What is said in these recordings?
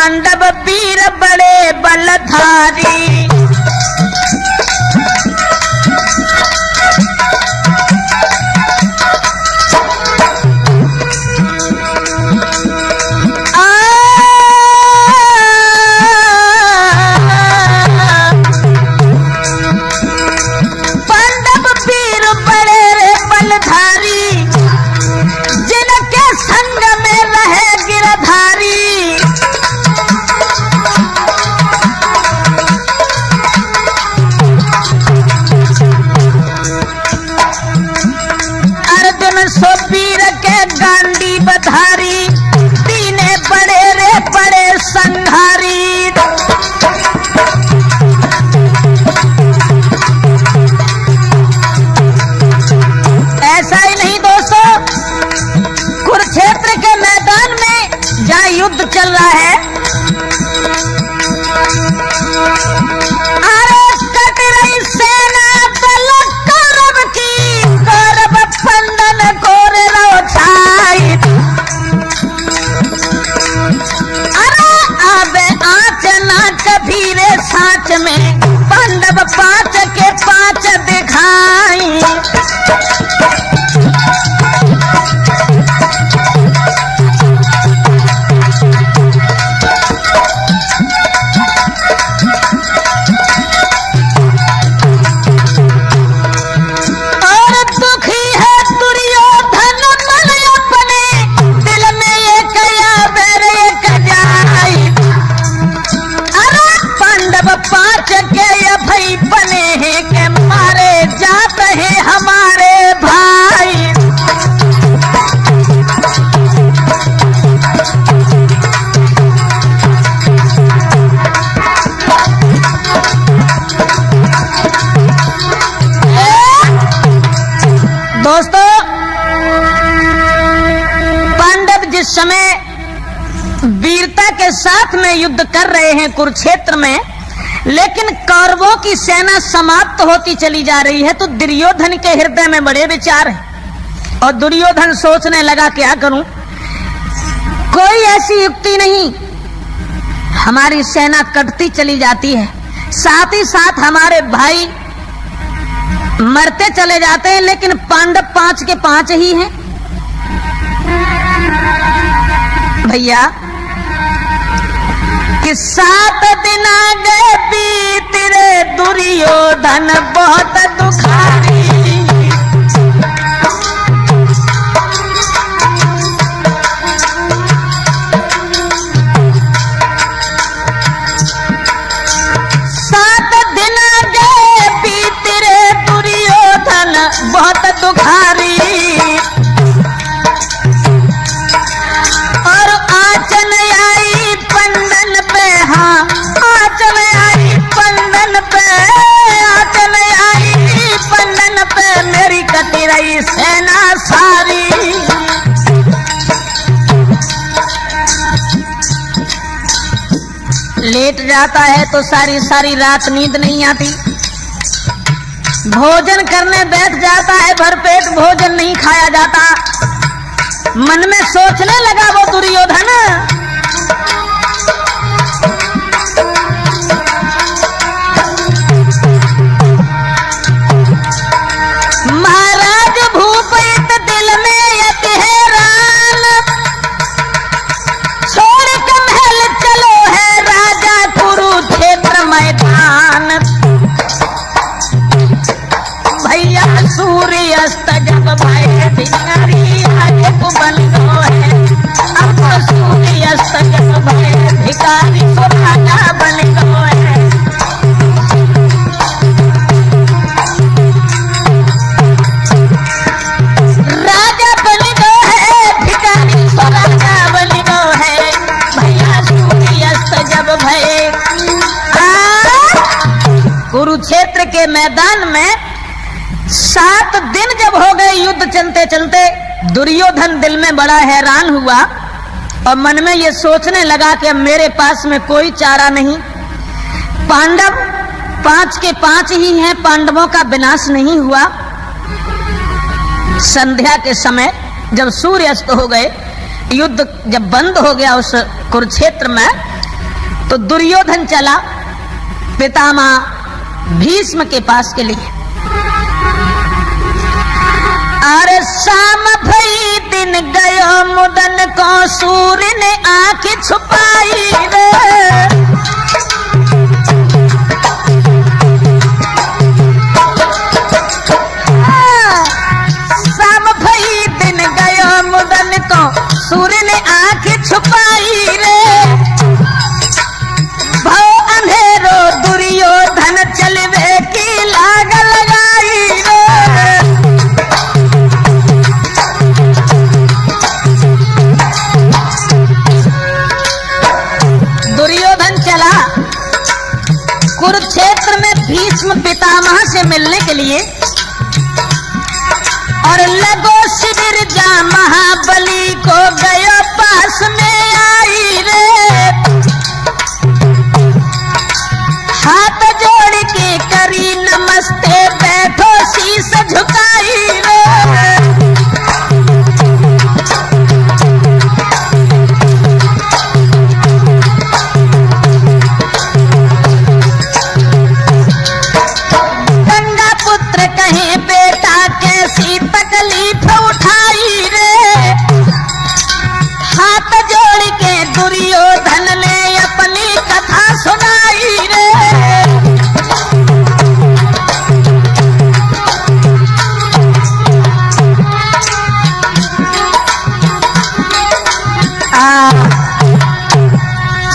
पांडव वीर बड़े बलधारी। चल रहा है, अरे कट रही सेना दल कौरव की, कौरव पंडन कोर छाई। अरे आबे आँच ना कभी रे साँच में, पांडव 5 के 5 दिखाई। दोस्तों, पांडव जिस समय वीरता के साथ में युद्ध कर रहे हैं कुरुक्षेत्र में, लेकिन कौरवों की सेना समाप्त होती चली जा रही है, तो दुर्योधन के हृदय में बड़े विचार हैं। और दुर्योधन सोचने लगा क्या करूं, कोई ऐसी युक्ति नहीं, हमारी सेना कटती चली जाती है, साथ ही साथ हमारे भाई मरते चले जाते हैं, लेकिन पांडव 5 के 5 ही हैं। भैया कि 7 दिन आगे बीत रे दुर्योधन बहुत दुखारी। बहुत दुखारी और आंचल आई पंडन पे, हाँ आंचल आई पंडन पे, आंचल आई पंडन पे, मेरी कटी रही सेना सारी। लेट जाता है तो सारी सारी रात नींद नहीं आती, भोजन करने बैठ जाता है, भरपेट भोजन नहीं खाया जाता। मन में सोचने लगा वो दुर्योधन, महाराज भूपित दिल में यति हैरान, छोड़ के महल चलो है राजा कुरुक्षेत्र मैदान। भैया सूर्य अस्त जब भय भिखारी आगे को बन गो है, अब तो सूर्य अस्त जब भय भिखारी को राजा बन गो है। राजा बन गो है, भिखारी को राजा बन गो है। भैया सूर्य अस्त जब भय, कुरुक्षेत्र के मैदान में 7 दिन जब हो गए युद्ध चलते चलते, दुर्योधन दिल में बड़ा हैरान हुआ और मन में ये सोचने लगा कि अब मेरे पास में कोई चारा नहीं, पांडव 5 के 5 ही हैं, पांडवों का विनाश नहीं हुआ। संध्या के समय जब सूर्य अस्त हो गए, युद्ध जब बंद हो गया उस कुरुक्षेत्र में, तो दुर्योधन चला पितामह भीष्म के पास के लिए। अरे शाम भई दिन गयो मुदन को सूर्य ने आंख छुपाई रे। शाम भई दिन गयो मुदन को सूर्य ने आंख छुपाई रे। भव अंधेरो दुर्योधन चलवे की लाग लगाई रे। दुर्योधन चला कुरुक्षेत्र में भीष्म पितामह से मिलने के लिए और लगो शिविर जा महाबली को गयो पास में आई रे। हाथ जोड़ के करी नमस्ते बैठो शीश झुकाई रे। गंगा पुत्र कहे बेटा कैसी तकलीफ उठाई रे। हाथ जोड़ के दुर्योधन ने अपनी कथा सुनाई रे।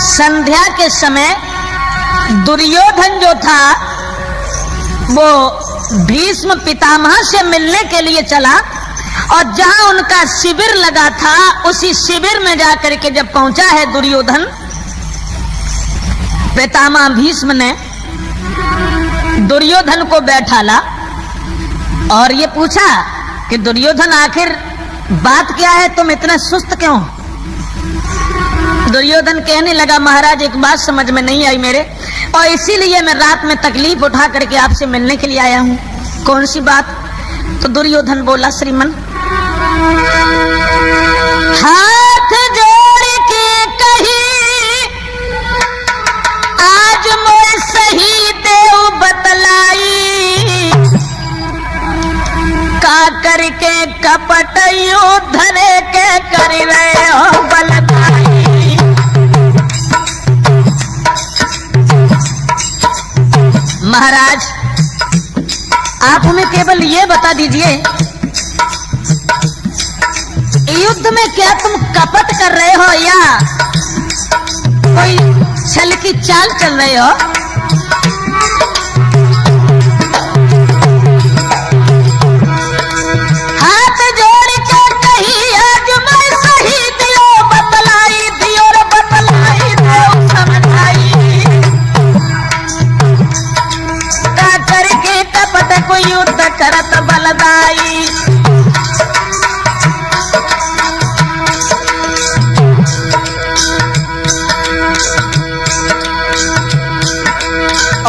संध्या के समय दुर्योधन जो था वो भीष्म पितामह से मिलने के लिए चला और जहां उनका शिविर लगा था उसी शिविर में जाकर के जब पहुंचा है दुर्योधन, पितामह भीष्म ने दुर्योधन को बैठाला और ये पूछा कि दुर्योधन आखिर बात क्या है, तुम इतना सुस्त क्यों? दुर्योधन कहने लगा महाराज एक बात समझ में नहीं आई मेरे, और इसीलिए मैं रात में तकलीफ उठा करके आपसे मिलने के लिए आया हूं। कौन सी बात? तो दुर्योधन बोला श्रीमन हाथ जोड़ के कही आज मोर सही देव बतलाई। का करके कपट धरे के कर रहे हो बलदाई। महाराज आप हमें केवल ये बता दीजिए युद्ध में क्या तुम कपट कर रहे हो या कोई छल की चाल चल रहे हो? हाथ जोड़ के कही आज मैं सही दियो बतलाई दियो रे बतलाई दो समझाई। का करके कपट को युद्ध करत बलदाई।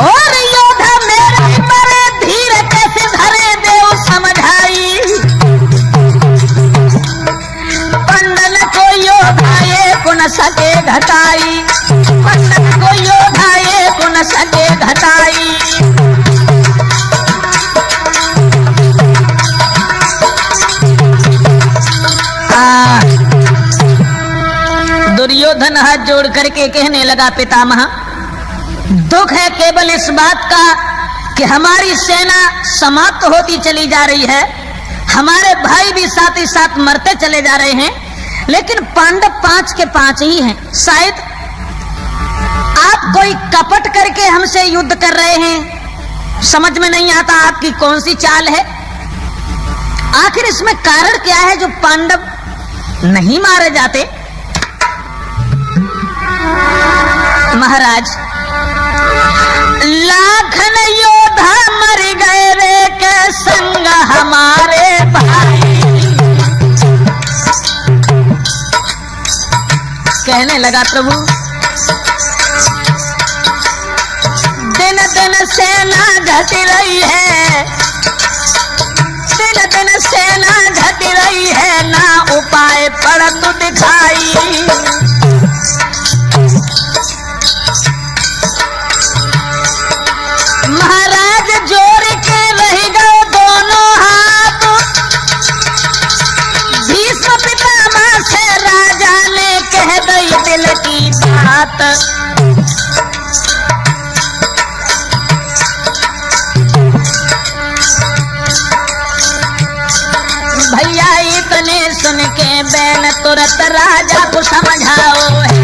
और योद्धा मेरे मरे धीर कैसे धरे देव समझाई। पंडन को योद्धाए को न सके घटाई। पंडन को योद्धाए को न सके घटाई। दुर्योधन हाथ जोड़ करके कहने लगा पितामह दुख है केवल इस बात का कि हमारी सेना समाप्त होती चली जा रही है। हमारे भाई भी साथ ही साथ मरते चले जा रहे हैं, लेकिन पांडव 5 के 5 ही हैं। शायद आप कोई कपट करके हमसे युद्ध कर रहे हैं। समझ में नहीं आता आपकी कौन सी चाल है। आखिर इसमें कारण क्या है जो पांडव नहीं मारे जाते? महाराज लाखन योद्धा मर गए रे के संग हमारे भाई। कहने लगा प्रभु दिन दिन सेना घट रही है। दिन दिन सेना घट रही है ना उपाय पड़त दिखाई। खेल की बात। भैया इतने सुन के बैन तुरंत राजा को समझाओ है।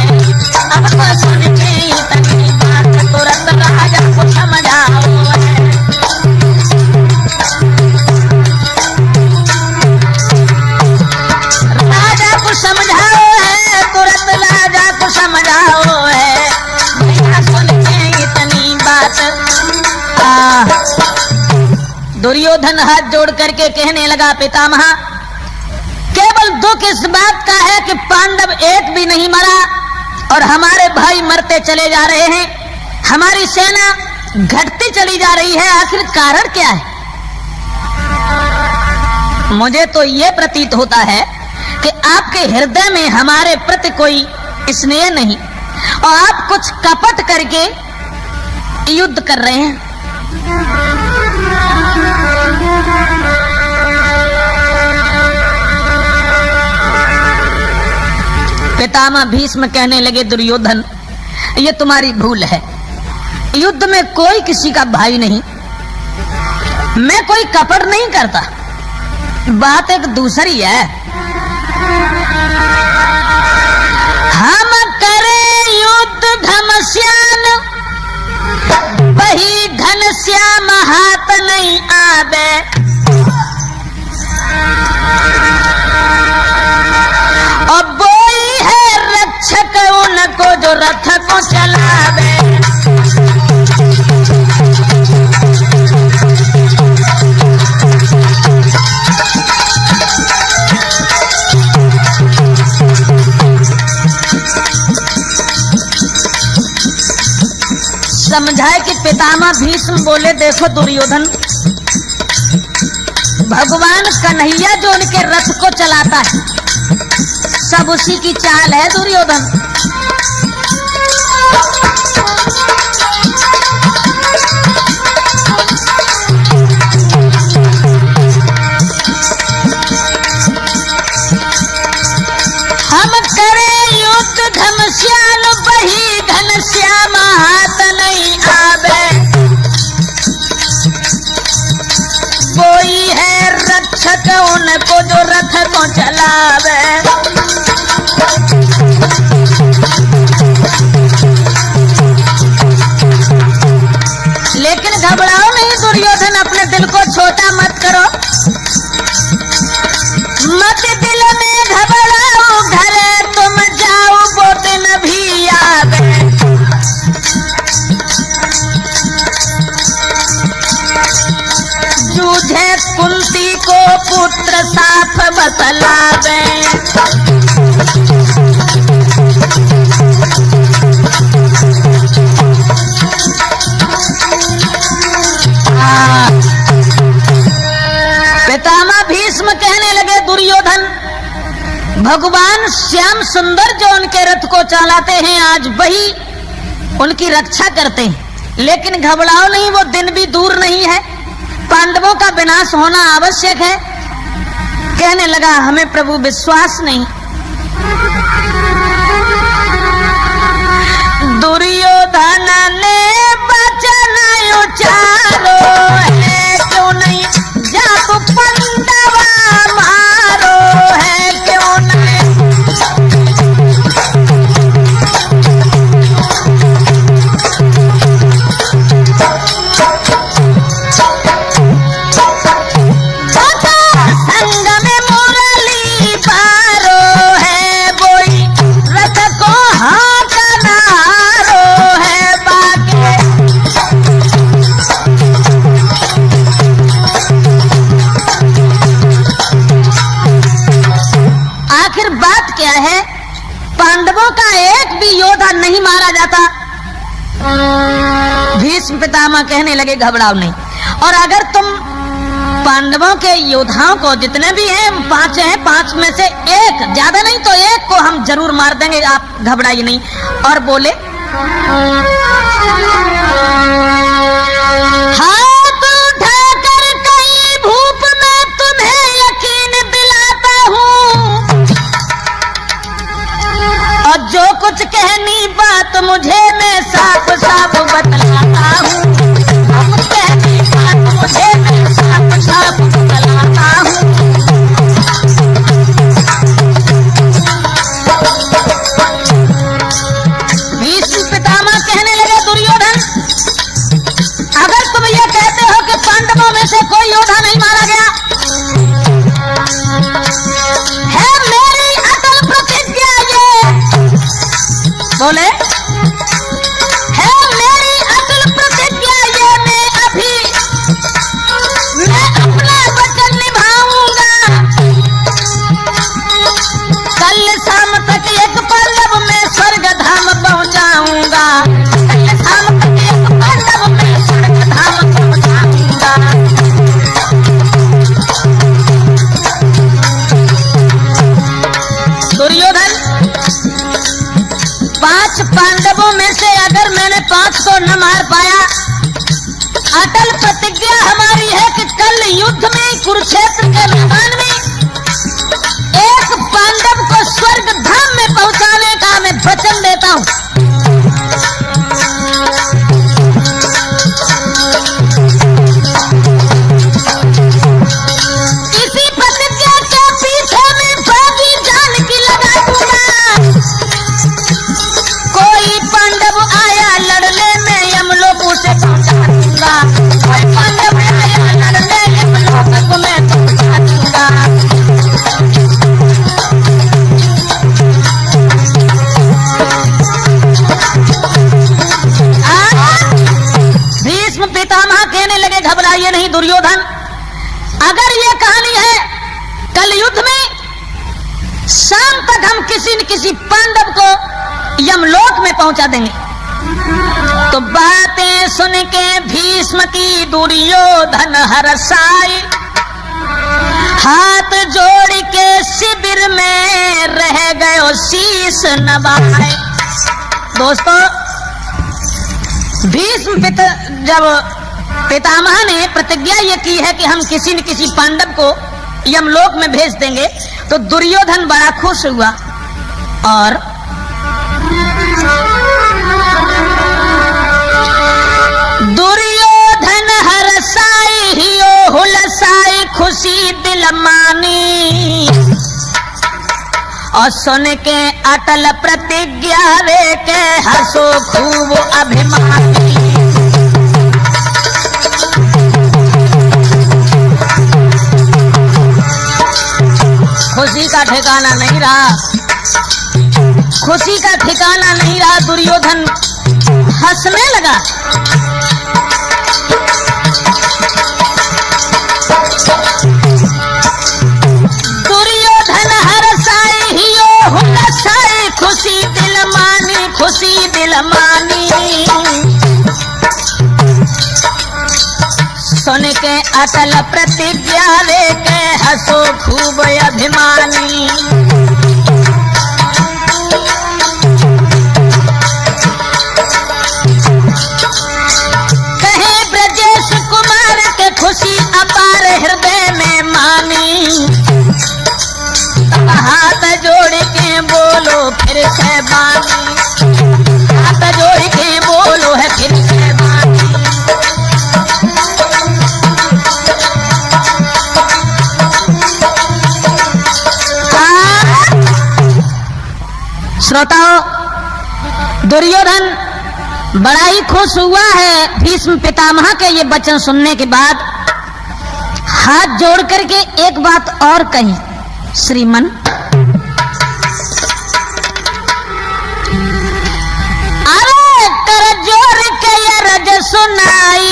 अब तो सुन के इतनी बात तुरंत राजा को समझाओ है। राजा को समझाओ है, तुरंत राजा को समझाओ है। भैया सुन के इतनी बात। दुर्योधन हाथ जोड़ करके कहने लगा, पितामह केवल दुख इस बात का है कि पांडव एक भी नहीं मरा और हमारे भाई मरते चले जा रहे हैं, हमारी सेना घटती चली जा रही है। आखिर कारण क्या है? मुझे तो यह प्रतीत होता है कि आपके हृदय में हमारे प्रति कोई स्नेह नहीं और आप कुछ कपट करके युद्ध कर रहे हैं। पितामह भीष्म कहने लगे, दुर्योधन ये तुम्हारी भूल है। युद्ध में कोई किसी का भाई नहीं, मैं कोई कपट नहीं करता। बात एक दूसरी है। हम करें युद्ध घमश्यान, वही घनश्याम हाथ नहीं आवे। अब बोई है रक्षक उनको जो रथ को चलावे। समझाए कि पितामह भीष्म बोले, देखो दुर्योधन, भगवान कन्हैया जो उनके रथ को चलाता है सब उसी की चाल है दुर्योधन। हम करें युद्ध घमश्यान, वही घनश्याम हाथ नहीं आवे। कोई है रक्षक उनको जो रथ को चलावे। लेकिन घबराओ नहीं दुर्योधन, अपने दिल को छोटा मत करो, मत दिल में घबराओ, घरे तुम जाओ वो दिन भी आवे। जूझे कुंती को पुत्र साफ बतलावे। पितामह भीष्म कहने लगे, दुर्योधन भगवान श्याम सुंदर जो उनके रथ को चलाते हैं आज वही उनकी रक्षा करते हैं। लेकिन घबराओ नहीं, वो दिन भी दूर नहीं है, पांडवों का विनाश होना आवश्यक है। कहने लगा, हमें प्रभु विश्वास नहीं। दुर्योधन ने वचन उचारो है, क्यों नहीं जादू पांडवा मारो है, क्यों नहीं। संग में मुरली पारो है, बोई रथ को हाथ नारो है बाके। आखिर बात क्या है? पांडवों का एक भी योद्धा नहीं मारा जाता। भीष्म पितामह कहने लगे, घबराओ नहीं, और अगर तुम पांडवों के योद्धाओं को जितने भी हैं, 5 हैं, 5 में से एक, ज्यादा नहीं तो एक को हम जरूर मार देंगे, आप घबराइए नहीं। और बोले, हाथ उठाकर कहीं भूप में तुम्हें यकीन दिलाता हूँ, और जो कुछ सोच कहनी बात मुझे मैं साफ साफ बतलाता हूँ, कहनी बात मुझे मैं साफ साफ बतलाता हूँ। भीष्म पितामह कहने लगे दुर्योधन, अगर तुम ये कहते हो कि पांडवों में से कोई योद्धा नहीं मारा गया, है मेरी अटल प्रतिज्ञा ये, बोले है मेरी अटल प्रतिज्ञा ये, मैं अपना वचन निभाऊंगा। कल शाम तक एक पांडव में स्वर्ग धाम पहुंचाऊंगा, कल शाम तक एक पांडव में स्वर्ग धाम पहुंचाऊंगा। दुर्योधन, 5 पांडवों में से अगर मैंने 5 को न मार पाया, अटल प्रतिज्ञा हमारी है कि कल युद्ध में कुरुक्षेत्र के मैदान में एक पांडव को स्वर्ग धाम में पहुंचाने का मैं वचन देता हूं। इसी प्रतिज्ञा के पीछे मैं बागी जान की लगा दूंगा। कोई पांडव आया लड़ने में यमलोक उसे पहुंचा दूंगा, कोई पांडव आया लड़ने यमलोक में पहुंचा दूंगा। भीष्म पितामह कहने लगे, घबराइए नहीं दुर्योधन, अगर ये कहानी है कल युद्ध में शाम तक हम किसी न किसी पांडव को यमलोक में पहुंचा देंगे। तो बातें सुन के भीष्म की दुर्योधन हर्षाई, हाथ जोड़ के शिविर में रह गयो शीश नवाए। दोस्तों, भीष्म जब पितामह ने प्रतिज्ञा ये की है कि हम किसी न किसी पांडव को यमलोक में भेज देंगे, तो दुर्योधन बड़ा खुश हुआ और दुर्योधन हर्षाई हियो हुलसाई खुशी दिल मानी, और सुन के अटल प्रतिज्ञा वे के हंसो खूब अभिमानी। खुशी का ठिकाना नहीं रहा, खुशी का ठिकाना नहीं रहा, दुर्योधन हंसने लगा। दुर्योधन हर्षाई हियो हुलसाई खुशी दिल मानी, खुशी दिल मानी। सुन के अटल प्रतिज्ञा वे के हंसो खूब अभिमानी। कहे ब्रजेश कुमार के खुशी अपार हृदय में मानी, तब हाथ जोड़ के बोलो फिर से बानी, हाथ जोड़ के बोलो है फिर से बानी। श्रोताओं, दुर्योधन बड़ा ही खुश हुआ है भीष्म पितामह के ये वचन सुनने के बाद। हाथ जोड़ करके एक बात और कही, श्रीमन अरे कर जोड़ के ये रज सुनाई,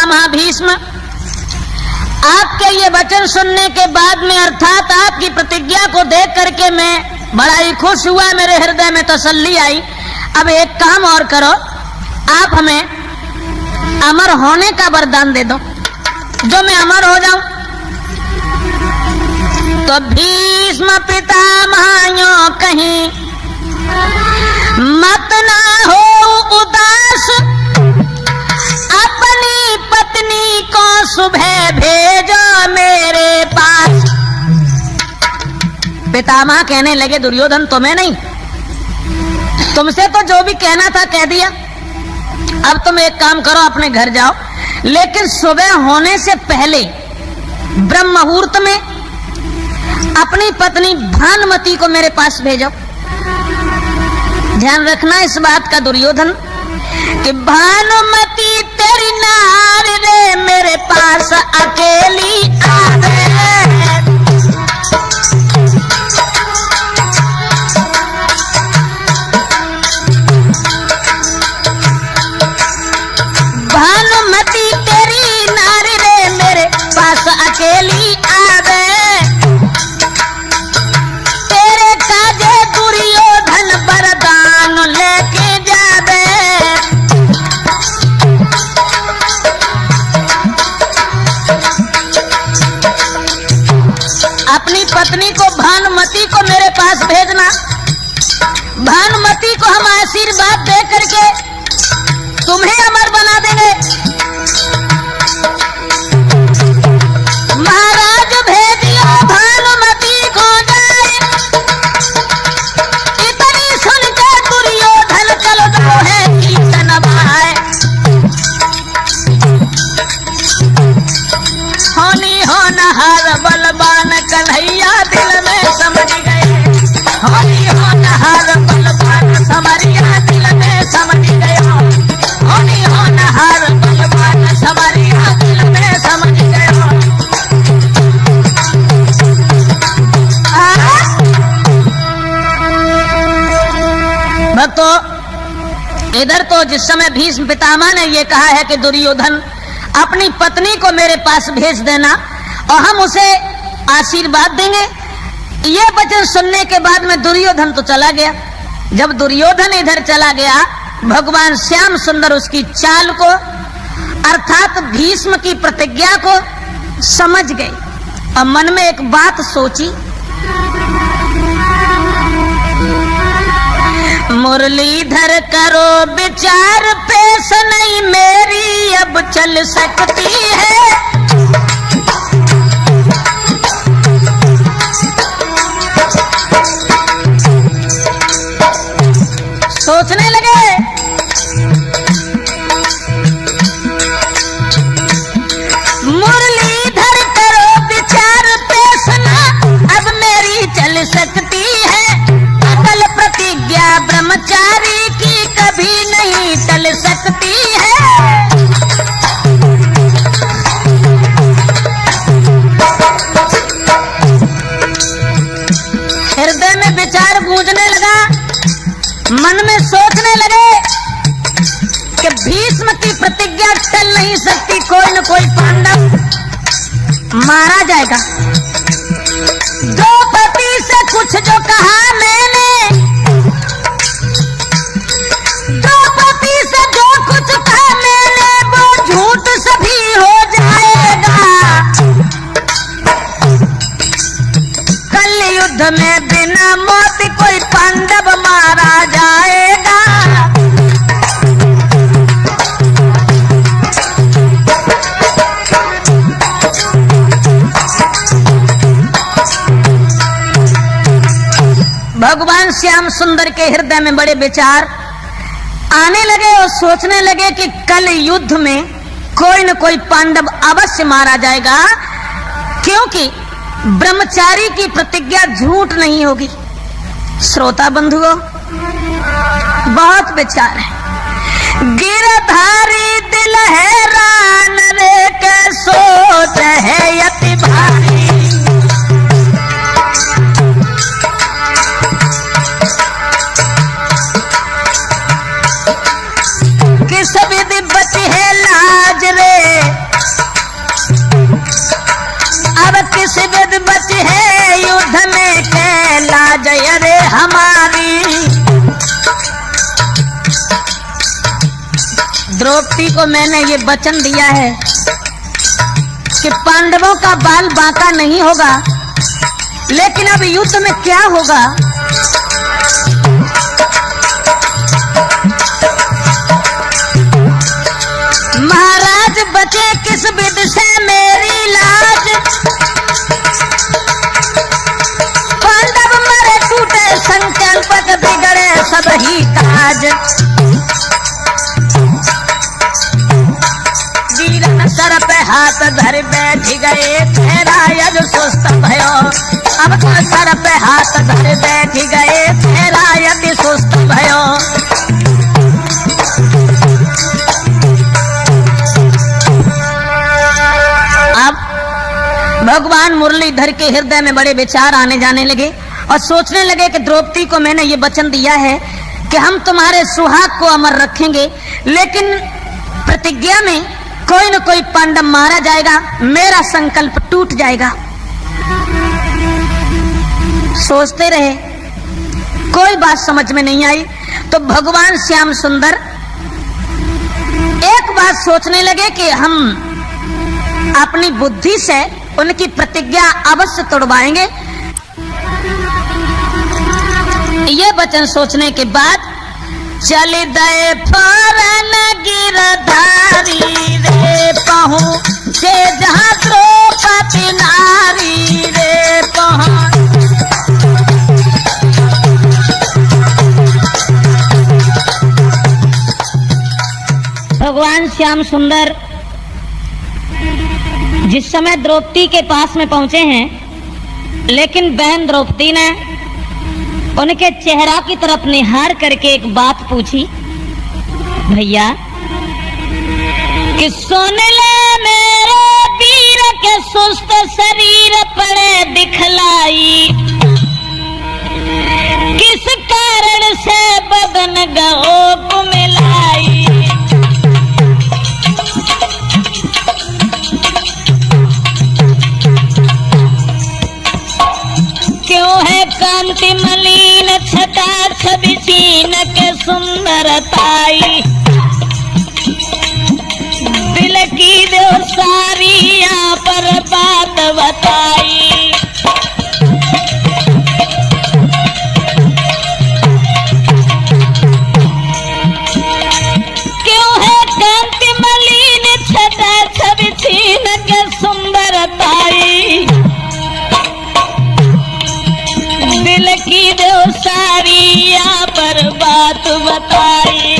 पितामह भीष्म, आपके ये वचन सुनने के बाद में अर्थात आपकी प्रतिज्ञा को देख करके मैं बड़ा ही खुश हुआ, मेरे हृदय में तसल्ली आई। अब एक काम और करो, आप हमें अमर होने का वरदान दे दो, जो मैं अमर हो जाऊं। तो भीष्म पितामह कहीं मत ना हो उदास, अपनी पत्नी को सुबह भेजो मेरे पास। पितामह कहने लगे दुर्योधन तुम्हें नहीं, तुमसे तो जो भी कहना था कह दिया, अब तुम एक काम करो अपने घर जाओ, लेकिन सुबह होने से पहले ब्रह्म मुहूर्त में अपनी पत्नी भानुमति को मेरे पास भेजो। ध्यान रखना इस बात का दुर्योधन कि भानुमति तेरी नार रे मेरे पास अकेली आवे। भानुमति तेरी नार रे मेरे पास अकेली आवे, तेरे काजे दुर्योधन वरदान लेके जावे। अपनी पत्नी को भानुमति को मेरे पास भेजना, भानुमति को हम आशीर्वाद दे करके तुम्हें अमर बना देंगे। महाराज भेजियो भानुमति को जाए, इतनी सुन के दुर्योधन चल दो है कीर्तन भाई। होनी होनहार बलवान कन्हैया दिल में समझ गए, होनी होनहार बलवान समरिया दिल में समझ गए, होनी होनहार बलवान समरिया दिल में समझ गए। भक्तों, इधर तो जिस समय भीष्म पितामह ने ये कहा है कि दुर्योधन अपनी पत्नी को मेरे पास भेज देना और हम उसे आशीर्वाद देंगे, ये वचन सुनने के बाद में दुर्योधन तो चला गया। जब दुर्योधन इधर चला गया, भगवान श्याम सुंदर उसकी चाल को अर्थात भीष्म की प्रतिज्ञा को समझ गए और मन में एक बात सोची, मुरलीधर करो विचार पेश नहीं मेरी अब चल सकती है। सोचने लगे मुरलीधर करो विचार पेश ना अब मेरी चल सकती है। अकल प्रतिज्ञा ब्रह्मचारी की कभी नहीं टल सकती है। हृदय में विचार गूंजने लगा, मन में सोचने लगे कि भीष्म की प्रतिज्ञा टल नहीं सकती, कोई न कोई पांडव मारा जाएगा। द्रौपदी से कुछ जो कहा मैंने, द्रौपदी से जो कुछ कहा मैंने वो झूठ सभी हो जाएगा। कल युद्ध में बिना मौत कोई पांडव मारा जाएगा। भगवान श्याम सुंदर के हृदय में बड़े विचार आने लगे और सोचने लगे कि कल युद्ध में कोई न कोई पांडव अवश्य मारा जाएगा, क्योंकि ब्रह्मचारी की प्रतिज्ञा झूठ नहीं होगी। श्रोता बंधुओं, बहुत विचार है। गिरधारी दिल हैरान रे के सोच है यति भारी। किस विधि बची है लाज रे किस विध बची है युद्ध में के लाज रे हमारी। द्रौपदी को मैंने ये वचन दिया है कि पांडवों का बाल बांका नहीं होगा, लेकिन अब युद्ध में क्या होगा? महाराज बचे किस विध से मेरी लाज, पांडव मरे टूटे संकल्प बिगड़े सब ही काज। वीरन सर पे हाथ धर बैठ गए तेरा यज सुस्त भयो। अब तो सर पे हाथ धर बैठ गए तेरा यदि सुस्त भयो। भगवान मुरलीधर के हृदय में बड़े विचार आने जाने लगे और सोचने लगे कि द्रौपदी को मैंने ये वचन दिया है कि हम तुम्हारे सुहाग को अमर रखेंगे, लेकिन प्रतिज्ञा में कोई न कोई पांडव मारा जाएगा, मेरा संकल्प टूट जाएगा। सोचते रहे, कोई बात समझ में नहीं आई। तो भगवान श्याम सुंदर एक बात सोचने लगे कि हम अपनी बुद्धि से उनकी प्रतिज्ञा अवश्य तोड़वाएंगे। ये वचन सोचने के बाद चल दे फौरन गिरधारी रे पहुंचे जहां द्रौपदी नारी रे भगवान श्याम सुंदर जिस समय द्रौपदी के पास में पहुंचे हैं, लेकिन बहन द्रौपदी ने उनके चेहरा की तरफ निहार करके एक बात पूछी, भैया कि सुन ले मेरे वीर के सुस्त शरीर पड़े दिखलाई, किस कारण से बदन गओ मिलाई। क्यों है कांति मलिन छटा छवि सीन के सुंदरताई, दिल की दो सारी यहाँ पर बात बताई। क्यों है कांति मलिन छटा छवि सीन के सुंदरताई, दिल की दो सारी यहाँ पर बात बताई।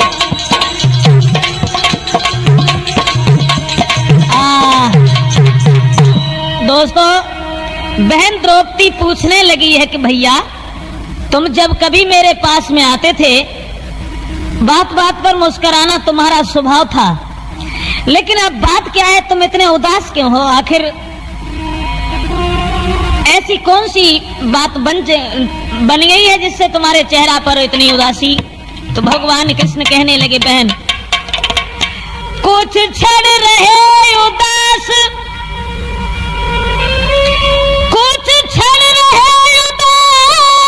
दोस्तों, बहन द्रौपदी पूछने लगी है कि भैया तुम जब कभी मेरे पास में आते थे, बात बात पर मुस्कुराना तुम्हारा स्वभाव था, लेकिन अब बात क्या है, तुम इतने उदास क्यों हो? आखिर ऐसी कौन सी बात बन गई है जिससे तुम्हारे चेहरा पर इतनी उदासी? तो भगवान कृष्ण कहने लगे, बहन कुछ क्षण रहे उदास, कुछ क्षण रहे उदास,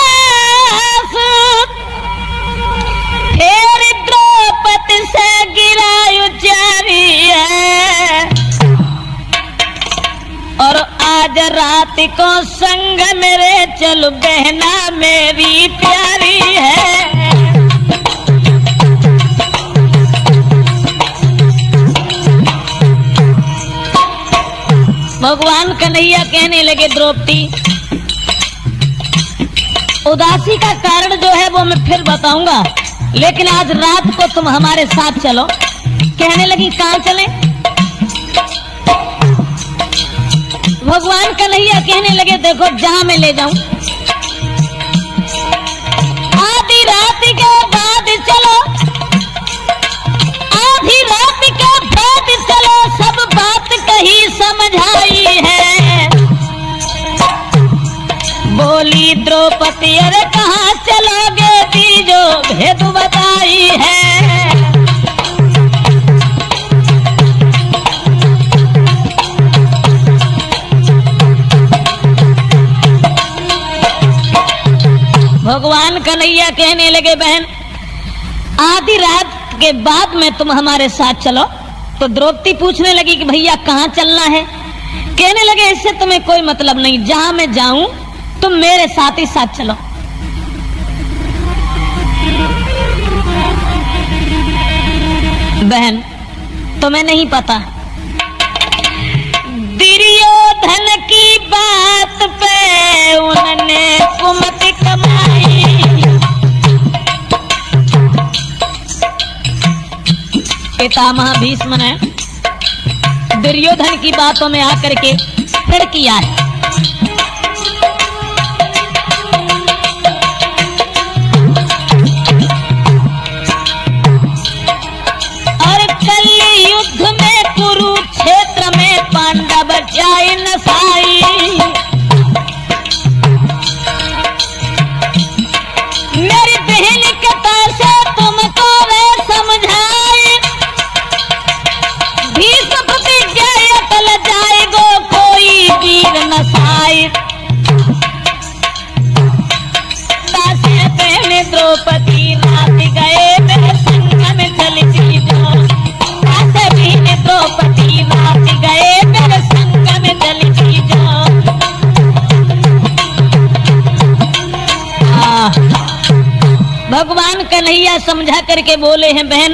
फिर द्रौपदी से गिरा उचारी है, और आज रात को संग मेरे चल बहना मेरी प्यारी है। भगवान कन्हैया कहने लगे, द्रौपदी उदासी का कारण जो है वो मैं फिर बताऊंगा, लेकिन आज रात को तुम हमारे साथ चलो। कहने लगी, कहाँ चलें? भगवान कन्हैया कहने लगे, देखो जहां मैं ले जाऊं। आधी रात के बाद चलो, आधी रात के बाद चलो, सब बात कही समझाई है। बोली द्रौपदी, अरे कहाँ चलोगे? तीजो भेद बताई है। लगे बहन आधी रात के बाद में तुम हमारे साथ चलो। तो द्रौपदी पूछने लगी कि भैया कहाँ चलना है? कहने लगे इससे तुम्हें कोई मतलब नहीं, जहां मैं जाऊं तुम मेरे साथ ही साथ चलो। बहन तुम्हें नहीं पता, दुर्योधन की बात पे उन्होंने कुमति कमाई। पितामह भीष्म ने दुर्योधन की बातों में आकर के फिर किया है। और कल युद्ध में कुरुक्षेत्र में पांडव जाए नसाई। मेरी बहन कथा से तुमको वे समझाए, भीष्म प्रतिज्ञा अटल जाएगो कोई वीर नसाई। दासी बहन द्रौपदी रात गए मेरे संग में चल जो। दासी बहन द्रौपदी रात गए मेरे संग में चल जो। भगवान कन्हैया समझा करके बोले हैं बहन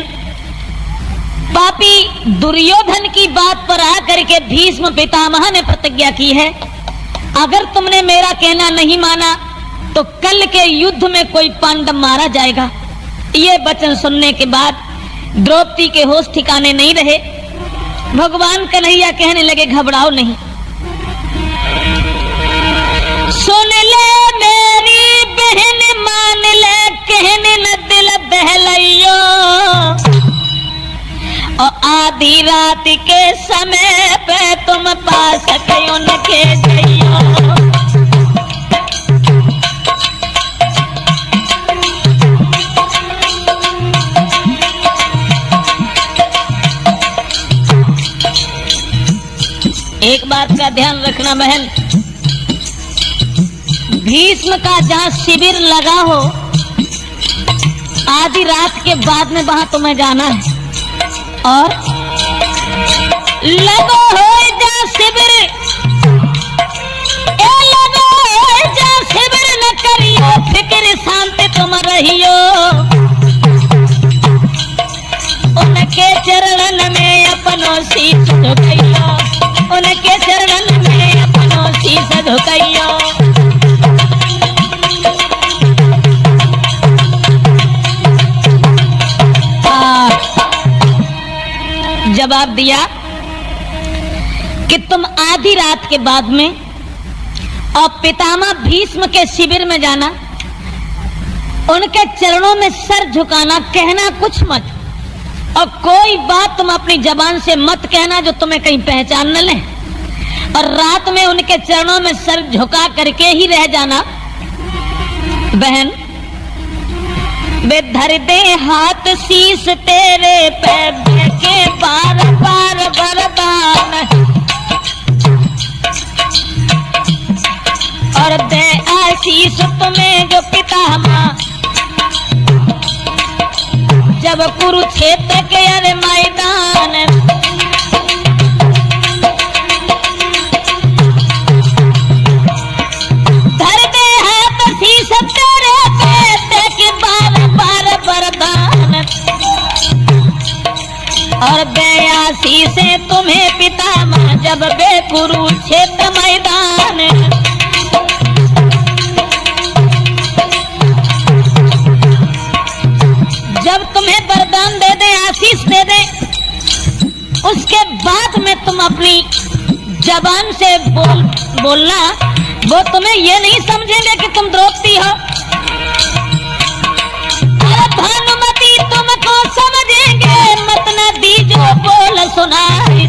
पापी दुर्योधन की बात पर आकर के भीष्म पितामह ने प्रतिज्ञा की है, अगर तुमने मेरा कहना नहीं माना तो कल के युद्ध में कोई पांडव मारा जाएगा। ये वचन सुनने के बाद द्रौपदी के होश ठिकाने नहीं रहे। भगवान कन्हैया कहने लगे घबराओ नहीं, सुन ले मेरी बहन मान ले कहने न दिल बहलैयो। और आधी रात के समय पे तुम पास उनके जइयो। एक बात का ध्यान रखना बहन, भीष्म का जहां शिविर लगा हो आधी रात के बाद में वहां तुम्हें जाना है। और लगो हो जहां शिविर, लगो हो जहां शिविर न करियो फिक्र शांति तुम रहियो। उनके चरणन में अपनो शीश झुकैयो, उनके चरणन में अपनो शीश झुकैयो। जवाब दिया कि तुम आधी रात के बाद में और पितामह भीष्म के शिविर में जाना, उनके चरणों में सर झुकाना, कहना कुछ मत, और कोई बात तुम अपनी जबान से मत कहना जो तुम्हें कहीं पहचान न ले। और रात में उनके चरणों में सर झुका करके ही रह जाना। बहन वे धर दे हाथ शीश तेरे पे के बार बार वरदान, और दे आशीष तुम्हें जो पितामह जब कुरुक्षेत्र के अरे मैदान। धर दे हाथ शीश तेरे पे के बार बार वरदान, और दयासी से तुम्हें पितामह जब बे कुरुक्षेत्र मैदान। जब तुम्हें वरदान दे दे, आशीष दे दे, उसके बाद में तुम अपनी जबान से बोलना, वो तुम्हें ये नहीं समझेंगे कि तुम द्रौपदी हो। अरे भानुमति तुमको समझेंगे, मत न दीजो बोल सुनाई।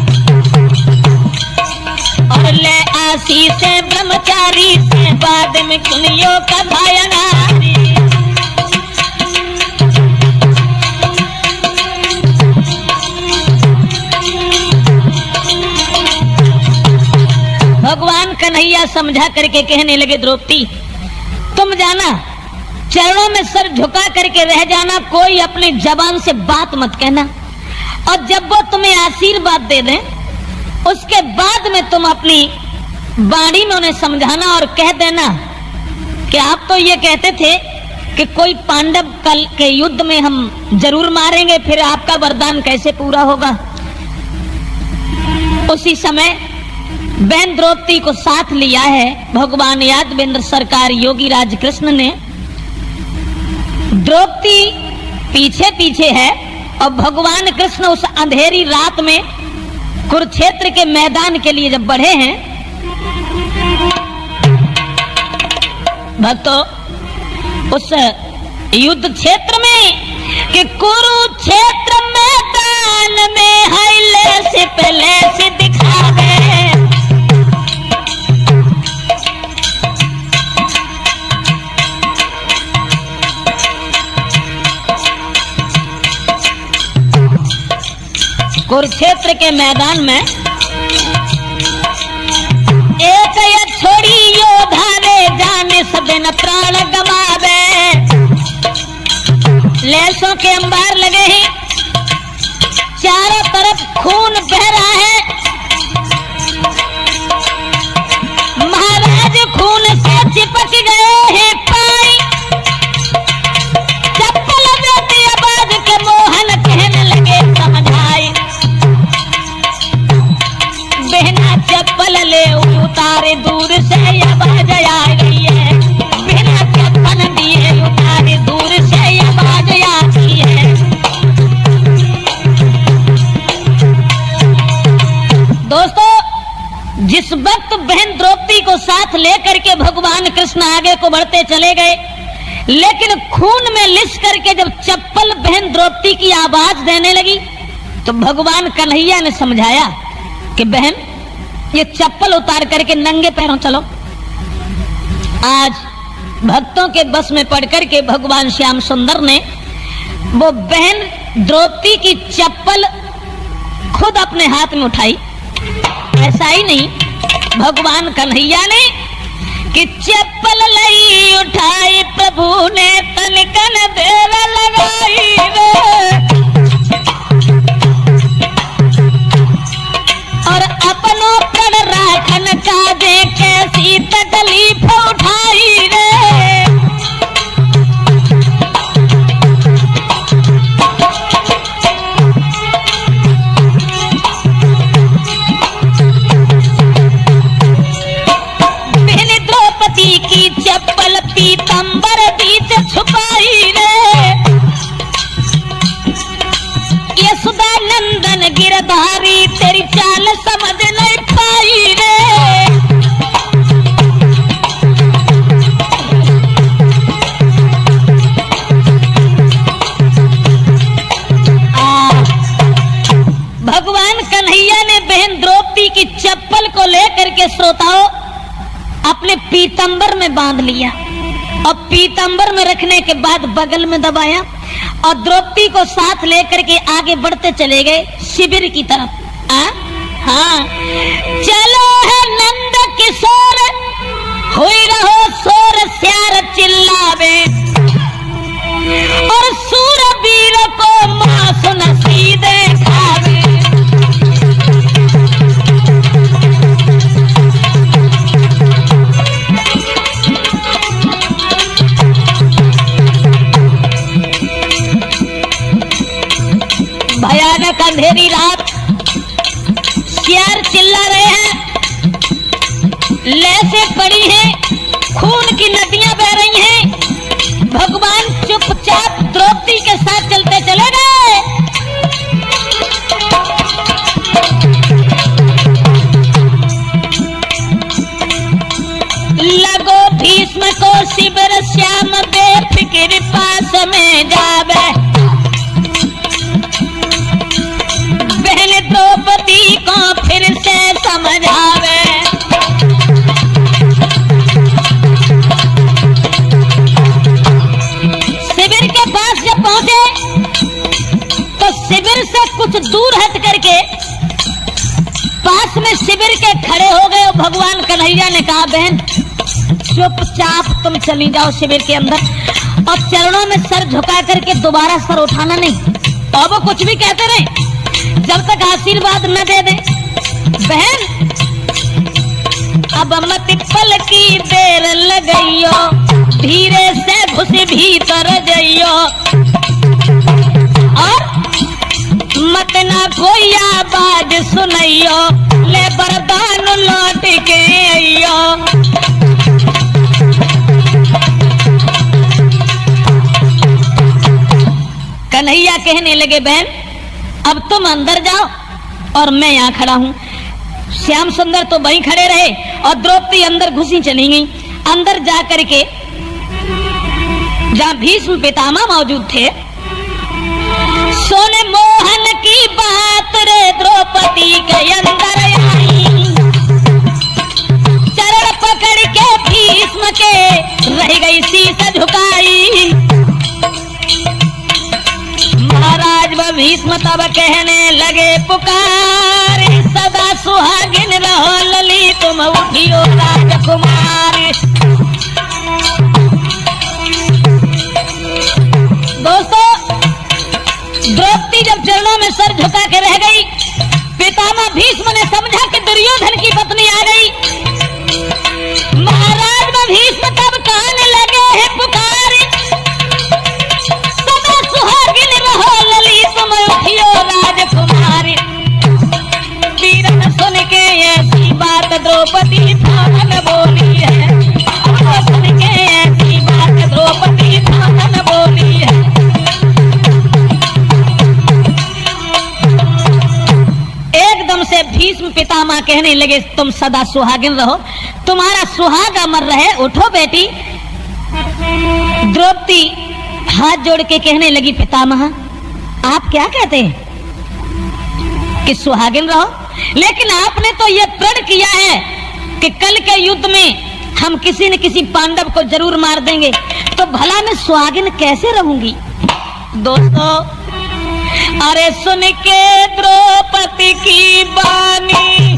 और ले आशीष से ब्रह्मचारी से बाद में सुनियो कथा नारी। भगवान कन्हैया समझा करके कहने लगे द्रौपदी तुम जाना, चरणों में सर झुका करके रह जाना, कोई अपनी जबान से बात मत कहना। और जब वो तुम्हें आशीर्वाद दे दें उसके बाद में तुम अपनी वाणी में उन्हें समझाना और कह देना कि आप तो ये कहते थे कि कोई पांडव कल के युद्ध में हम जरूर मारेंगे, फिर आपका वरदान कैसे पूरा होगा। उसी समय बहन द्रौपदी को साथ लिया है भगवान यादवेंद्र सरकार योगी राज कृष्ण ने। द्रौपदी पीछे पीछे है और भगवान कृष्ण उस अंधेरी रात में कुरुक्षेत्र के मैदान के लिए जब बढ़े हैं, भक्तों उस युद्ध क्षेत्र में कि कुरुक्षेत्र मैदान में हिले से पहले से दिखावे, कुरुक्षेत्र के मैदान में एक या छोड़ी योद्धा रे जाने सदैन प्राण गवावे। लेसों के अंबार लगे हैं, चारों तरफ खून बह रहा है। महाराज खून से चिपक गए हैं पाई, चप्पल देती आवाज के मोहन कहने लगे समझाई। बिना चप्पल ले उतारे दूर से आवाज आ रही है, बिना चप्पल दिए उतारे दूर से आवाज आती है। दोस्तों जिस वक्त बहन द्रौपदी को साथ लेकर के भगवान कृष्ण आगे को बढ़ते चले गए, लेकिन खून में लिस करके जब चप्पल बहन द्रौपदी की आवाज देने लगी तो भगवान कन्हैया ने समझाया कि बहन ये चप्पल उतार करके नंगे पैरों चलो। आज भक्तों के बस में पड़ करके भगवान श्याम सुंदर ने वो बहन द्रौपदी की चप्पल खुद अपने हाथ में उठाई। ऐसा ही नहीं, भगवान कन्हैया ने कि चप्पल लई उठाई प्रभु ने तनिकन देर लगाई रे, और अपनों पर राखन काजे कैसी तकलीफ उठाई रे। बहन द्रौपदी की चप्पल पीतंबर बीच छुपाई रे, यशोदा नंदन गिरधारी तेरी चाल समझ नहीं पाई रे। भगवान कन्हैया ने बहन द्रौपदी की चप्पल को लेकर के श्रोताओं अपने पीतंबर में बांध लिया और पीतंबर में रखने के बाद बगल में दबाया और द्रौपदी को साथ लेकर के आगे बढ़ते चले गए शिविर की तरफ। हाँ चलो है नंद किशोर हुई रहो शोर श्यार चिल्लावे, और सूरवीर को मां सुन सीधे खावे। भयानक अंधेरी रात, श्यार चिल्ला रहे हैं, लैसे पड़ी हैं, खून की नदियां बह रही हैं। भगवान चुपचाप द्रौपदी के साथ चलते चले गए। लगो भीष्म को शिविर श्याम बेफिक्र पास में जावे, द्रौपदी को फिर से समझावे। शिविर के पास जब पहुंचे तो शिविर से कुछ दूर हट करके पास में शिविर के खड़े हो गए और भगवान कन्हैया ने कहा बहन चुपचाप तुम चली जाओ शिविर के अंदर और चरणों में सर झुका करके दोबारा सर उठाना नहीं। तो वो कुछ भी कहते रहे जब तक आशीर्वाद न दे दे। बहन अब मत पल की देर लगइयो, धीरे से घुस भीतर जइयो, और मत ना कोई आवाज सुनइयो, ले वरदान लौट के अइयो। कन्हैया कहने लगे बहन अब तुम अंदर जाओ और मैं यहाँ खड़ा हूँ। श्याम सुंदर तो वहीं खड़े रहे और द्रौपदी अंदर घुसी चली गई। अंदर जा करके जहाँ भीष्म पितामह मौजूद थे, सोने मोहन की बात रे द्रौपदी के अंदर आई, चरण पकड़ के भीष्म के रह गई शीश झुकाई। महाराज व भीष्म तब कहने लगे पुकार, सदा सुहागिन रहो लली तुम उठियो राजकुमार। दोस्तों, द्रौपदी जब चरणों में सर झुका के रह गई, पितामह भीष्म ने समझा कि दुर्योधन की पत्नी आ गई। महाराज व भीष्म तब कहने लगे है पुकार, सदा सुहागिन रहो लली तुम उठियो राजकुमार। वीरन सुन के ऐसी बात द्रौपदी थान बोली है, सुन के ऐसी बात द्रौपदी थान बोली है। एकदम से भीष्म पितामह कहने लगे तुम सदा सुहागिन रहो, तुम्हारा सुहाग अमर रहे, उठो बेटी। द्रौपदी हाथ जोड़ के कहने लगी पितामह आप क्या कहते हैं कि सुहागिन रहो, लेकिन आपने तो यह प्रण किया है कि कल के युद्ध में हम किसी न किसी पांडव को जरूर मार देंगे, तो भला मैं सुहागिन कैसे रहूंगी। दोस्तों, अरे सुन के द्रौपदी की बानी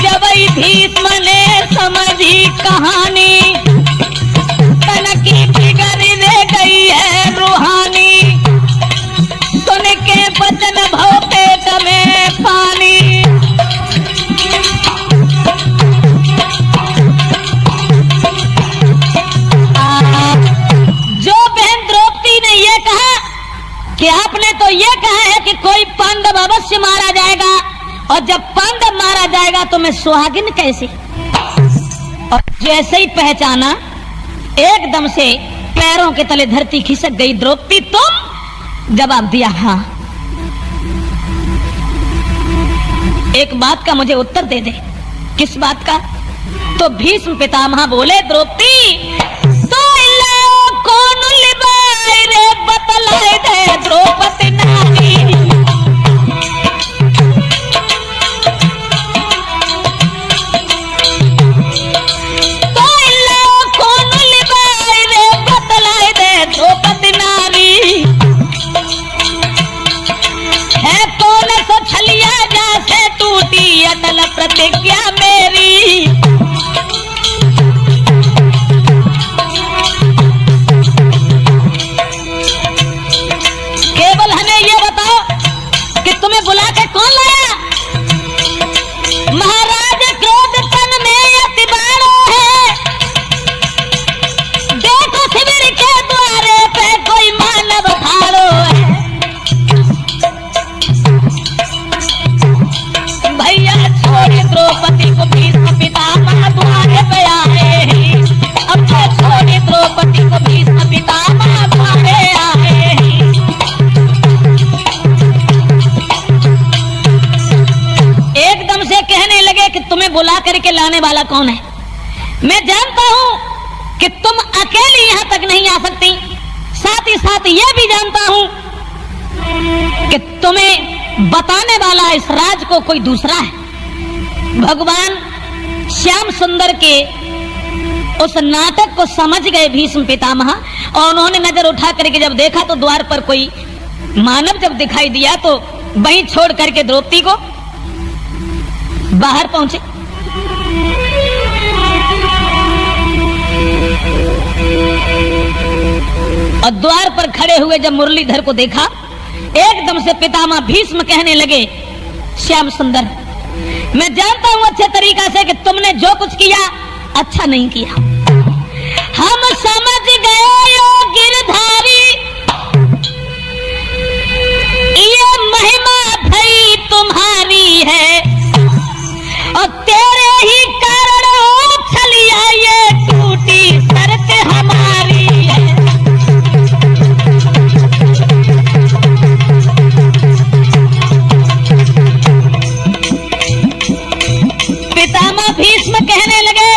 जब भीष्म ने समझी कहानी, तन की फिगर दे गई है रूहानी, सुन के बचन भव पेट में पानी। जो बहन द्रौपदी ने ये कहा कि आपने तो ये कहा है कि कोई पांडव अवश्य मारा जाएगा, और जब पांडव मारा जाएगा तो मैं सुहागिन कैसे। और जैसे ही पहचाना एकदम से पैरों के तले धरती खिसक गई। द्रौपदी तुम, जवाब दिया हाँ। एक बात का मुझे उत्तर दे दे। किस बात का। तो भीष्म पितामह बोले द्रौपदी तो कौन लिबाए रे बतलाए दे द्रौपदी नारी। द्रौपदी नारी है कौन सो छलिया जैसे टूटी अटल प्रतिज्ञा मेरी। केवल हमें ये बताओ कि तुम्हें बुला के कौन लाया। महाराज क्रोध तन में अति बाणो है, देखो शिविर के द्वारे पे कोई मानव खाड़ो है। भैया छोड़े द्रौपदी को भीष्म पितामह द्वारे पे आए हैं। अब तो छोड़े द्रौपदी को भीष्म पितामह द्वारे आए हैं। एकदम से कहने लगे कि तुम्हें बुला करके लाने वाला कौन है। मैं जानता हूं कि तुम अकेली यहां तक नहीं आ सकती, साथ ही साथ यह भी जानता हूं कि तुम्हें बताने वाला इस राज को कोई दूसरा है। भगवान श्याम सुंदर के उस नाटक को समझ गए भीष्म पितामह, और उन्होंने नजर उठा करके जब देखा तो द्वार पर कोई मानव जब दिखाई दिया तो वहीं छोड़ करके द्रौपदी को बाहर पहुंचे। और द्वार पर खड़े हुए जब मुरलीधर को देखा, एकदम से पितामह भीष्म कहने लगे, श्याम सुंदर, मैं जानता हूं अच्छे तरीका से कि तुमने जो कुछ किया अच्छा नहीं किया। हम समझ गए यो गिरधारी, ये महिमा भई तुम्हारी है और तेरे ही कारण छलिया ये टूटी शर्त हमारी है। पितामह भीष्म कहने लगे,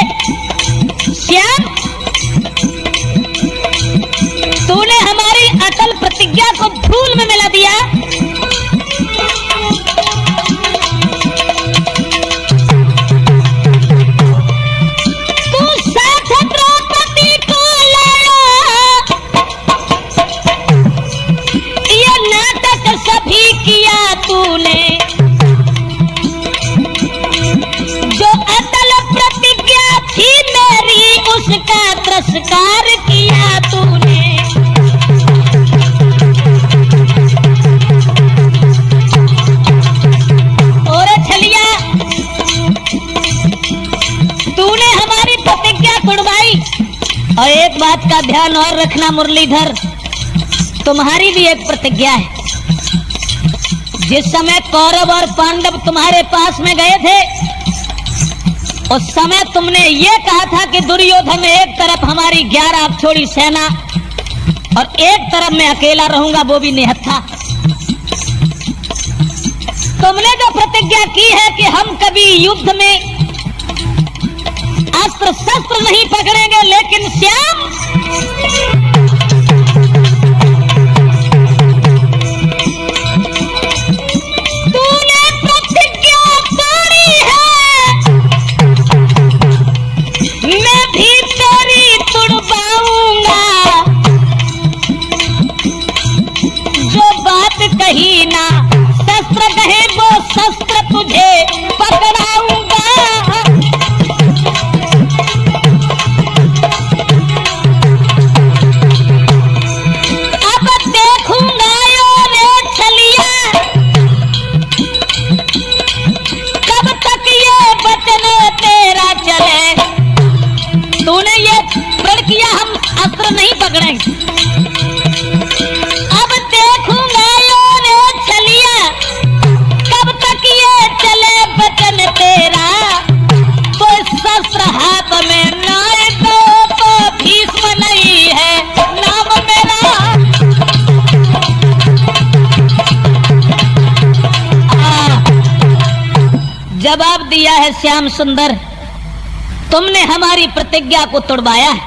श्याम, तूने हमारी अटल प्रतिज्ञा को धूल में मिला दिया। तू साथ द्रौपदी को लाया, ये नाटक सभी किया तूने। जो अटल प्रतिज्ञा थी मेरी उसका तिरस्कार किया तूने। और छलिया, तूने हमारी प्रतिज्ञा तोड़वाई। और एक बात का ध्यान और रखना मुरलीधर, तुम्हारी भी एक प्रतिज्ञा है। जिस समय कौरव और पांडव तुम्हारे पास में गए थे, उस समय तुमने ये कहा था कि दुर्योधन एक तरफ हमारी 11 अक्षौणी सेना और एक तरफ मैं अकेला रहूंगा, वो भी निहत्था। तुमने जो प्रतिज्ञा की है कि हम कभी युद्ध में अस्त्र शस्त्र नहीं पकड़ेंगे, लेकिन श्याम, तूने प्रतिज्ञा तोड़ी है, मैं भी तेरी तुड़वाऊंगा। जो बात कही ना शस्त्र कहे वो शस्त्र तुझे पकड़ाऊंगा। अब देखूंगा यो रे छलिया, कब तक ये वचन तेरा चले। तूने ये प्रण किया हम अस्त्र नहीं पकड़ेंगे। अब देखूंगा यो रे छलिया, कब तक ये चले वचन तेरा। तो शस्त्र हाथ में नाय तो भीष्म नहीं है नाम मेरा। जवाब दिया है श्याम सुंदर, तुमने हमारी प्रतिज्ञा को तोड़वाया है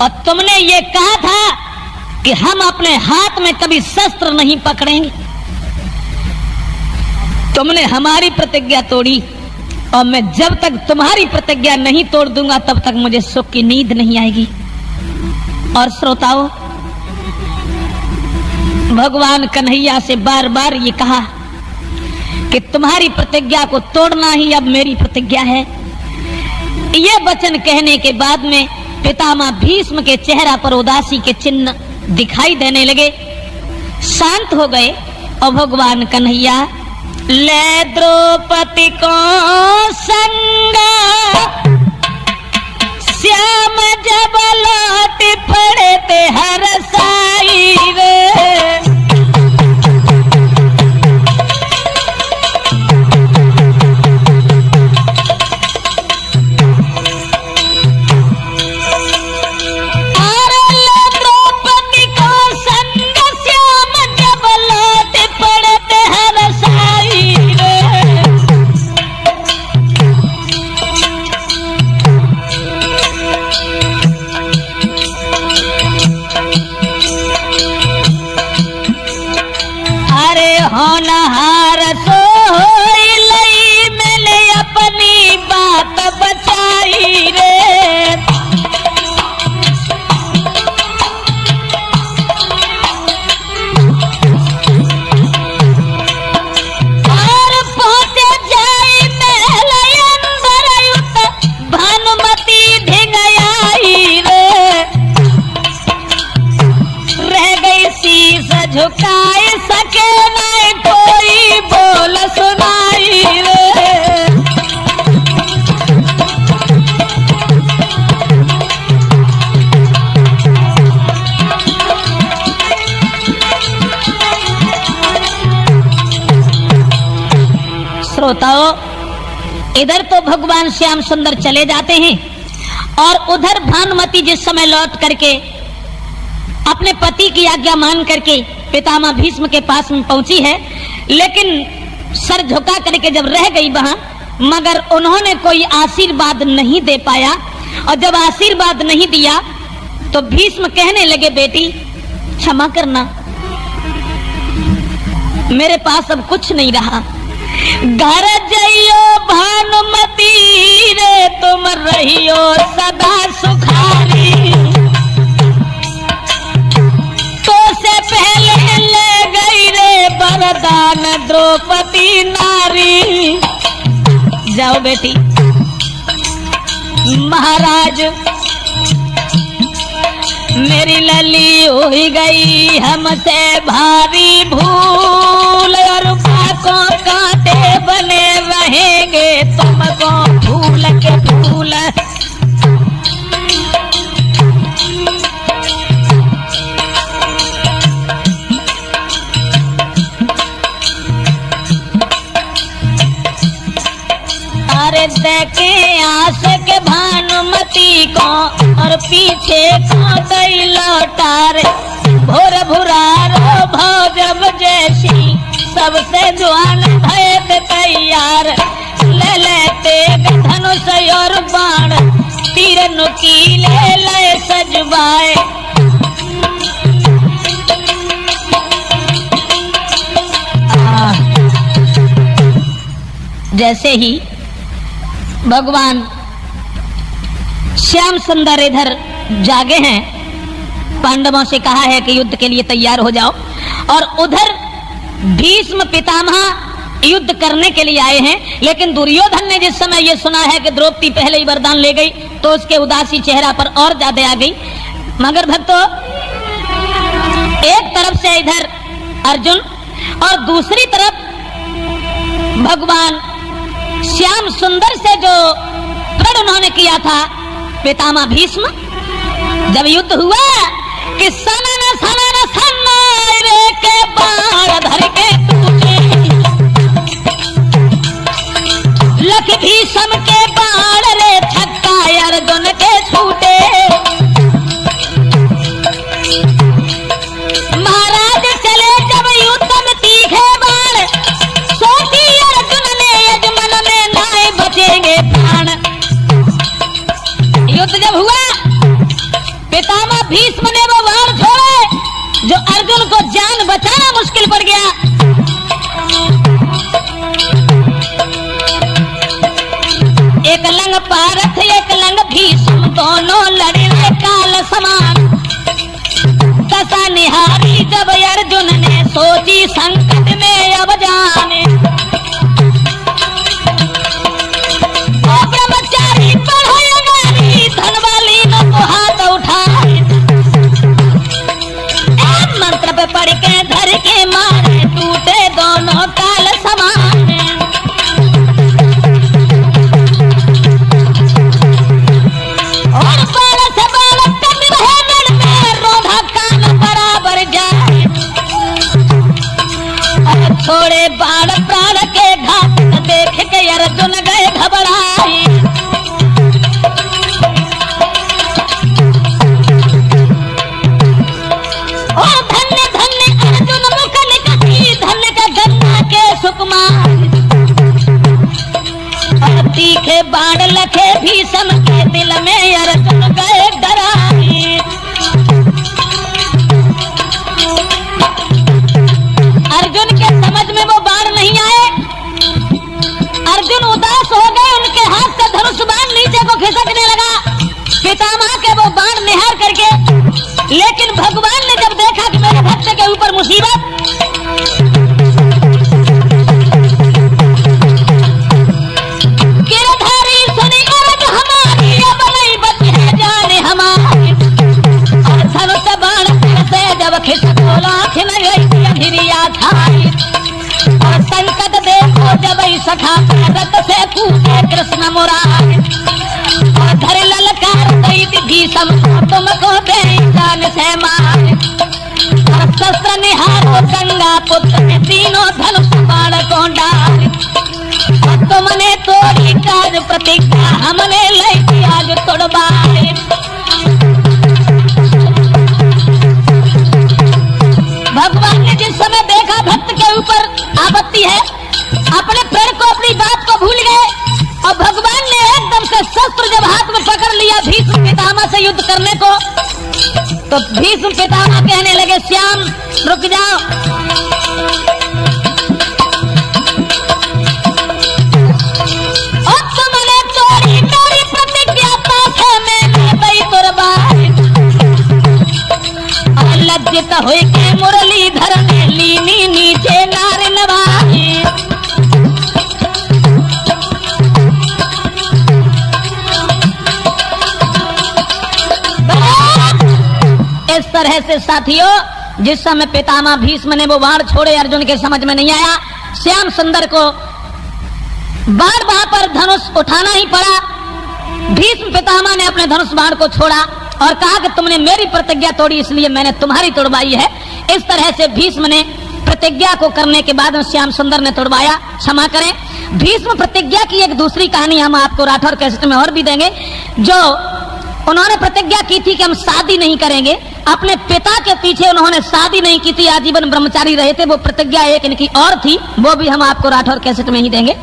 और तुमने ये कहा था कि हम अपने हाथ में कभी शस्त्र नहीं पकड़ेंगे। तुमने हमारी प्रतिज्ञा तोड़ी और मैं जब तक तुम्हारी प्रतिज्ञा नहीं तोड़ दूंगा तब तक मुझे सुख की नींद नहीं आएगी। और श्रोताओं, भगवान कन्हैया से बार बार ये कहा कि तुम्हारी प्रतिज्ञा को तोड़ना ही अब मेरी प्रतिज्ञा है। ये वचन कहने के बाद में पितामह भीष्म के चेहरा पर उदासी के चिन्ह दिखाई देने लगे, शांत हो गए। और भगवान कन्हैया ले द्रौपदी को संग, श्याम जब लौट पड़े ते हर साई रे। होनहार सोई लई मैंने अपनी बात बचाई रे। और पहुंचे जाई महल अंदर युत भानुमती ढिंग आई रे। तो इधर तो भगवान श्याम सुंदर चले जाते हैं और उधर भानुमति जिस समय लौट करके अपने पति की आज्ञा मान करके पितामह भीष्म के पास में पहुंची है, लेकिन सर झुका करके जब रह गई वहां, मगर उन्होंने कोई आशीर्वाद नहीं दे पाया। और जब आशीर्वाद नहीं दिया तो भीष्म कहने लगे, बेटी क्षमा करना, मेरे पास अब कुछ नहीं रहा। घर जइयो भानुमति रे तुम रहियो सदा सुखारी, तो से पहले ले गई रे वरदान द्रौपदी नारी। जाओ बेटी, महाराज मेरी लली हो गई हमसे भारी भूल, और बाकों कांटे बने रहेंगे तुमको भूल के भूल। अरे देखे आस के भानुमति को और पीछे को गई लौटारे, भोर भुरारो भौजब जैसी सबसे जवान भय तैयार, ले लेते धनुष और बाण तीर नुकीले लय सजवाए। जैसे ही भगवान श्याम सुंदर इधर जागे हैं, पांडवों से कहा है कि युद्ध के लिए तैयार हो जाओ, और उधर भीष्म पितामह युद्ध करने के लिए आए हैं। लेकिन दुर्योधन ने जिस समय ये सुना है कि द्रौपदी पहले ही वरदान ले गई, तो उसके उदासी चेहरा पर और ज्यादा आ गई। मगर भक्तों, एक तरफ से इधर अर्जुन और दूसरी तरफ भगवान श्याम सुंदर से जो प्रण उन्होंने किया था पितामह भीष्म, जब युद्ध हुआ कि सनन सनन सन्नारे के बाण धर के टूटे, लख भीष्म के बाण रे छक्का अर्जुन के छूटे। महाराज चले जब युद्ध में तीखे बाण, सोची अर्जुन ने यजमन में नाय बचेंगे प्राण। युद्ध जब हुआ, पितामह भीष्म ने वो बाण छोड़े जो अर्जुन को जान बचाना मुश्किल पड़ गया। एक लंग पारथ एक लंग भीष्म, दोनों लड़े काल समान। दशा निहारी जब अर्जुन ने सोची संकट में अब जाने, ब्रह्मचारी पढ़ो गारी धनवाली न तो हाथ उठाए, मंत्र पे पढ़ के धर के मारे टूटे दोनों काल समान। और बाण से बाण कट रहे गण में, रोधा कान बराबर जाए, और छोड़े बाण प्राण के घाट देख के अर्जुन गए घबराए। और धन्य धन्य अर्जुन मुख निकटी, धन्य का गन्ना के सुकुमार, और तीखे बाण लखे भीष्म के दिल में अर्जुन गए डराए। अर्जुन के समझ में वो बाण नहीं आए, अर्जुन उदास हो गए, उनके हाथ से धनुष बाण नीचे को खिसकने लगा, पितामह के वो बाण निहार करके। लेकिन भगवान ने जब देखा कि मेरे भक्त के ऊपर मुसीबत, गिरधारी सुनी अरज हमारी, अब नहीं बची है जाने हमारी। और धनुष बाण से जब खिसको लाख नहीं घिरिया छाई, और संकट देखो जब सखा रथ से कूदे कृष्ण मुरारी। और धर ललकार दैत भीष्म तुमको दे जान से मारे, और शस्त्र निहारो गंगा पुत्र तीनों धनुष बाण को डाले। हमने तोड़ी काज प्रतिज्ञा हमने लई आज तोड़वाए। भगवान ने जिस समय देखा भक्त के ऊपर आपत्ति है, अपने पेड़ को अपनी बात को भूल गए और भगवान ने एकदम से शस्त्र जब हाथ में पकड़ लिया भीष्म पितामह से युद्ध करने को, तो भीष्म पितामह कहने लगे श्याम रुक जाओ, और तुमने तोड़ी मेरी प्रतिज्ञा पाछे में दई तुरबाई। और लज्जित हुई के मुरलीधर ने लीनी नीचे नार नवाई। इस तरह से साथियों, जिस समय पितामह भीष्म ने वो बाण छोड़े अर्जुन के समझ में नहीं आया, श्याम सुंदर को बार वहां पर धनुष उठाना ही पड़ा। भीष्म पितामह ने अपने धनुष बाण को छोड़ा और कहा कि तुमने मेरी प्रतिज्ञा तोड़ी इसलिए मैंने तुम्हारी तोड़वाई है। इस तरह से भीष्म ने प्रतिज्ञा को करने के बाद श्याम सुंदर ने तोड़वाया। क्षमा करें, भीष्म प्रतिज्ञा की एक दूसरी कहानी हम आपको राठौर कैसेट में और भी देंगे। जो उन्होंने प्रतिज्ञा की थी कि हम शादी नहीं करेंगे, अपने पिता के पीछे उन्होंने शादी नहीं की थी, आजीवन ब्रह्मचारी रहे थे, वो प्रतिज्ञा एक इनकी और थी, वो भी हम आपको राठौर कैसेट में ही देंगे।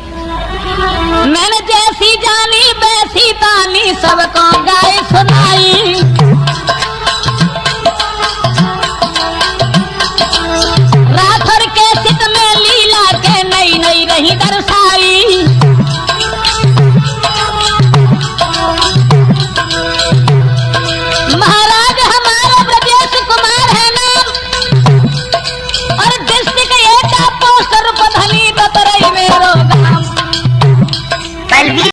मैंने जैसी जानी वैसी तानी सबको गाय सुनाई,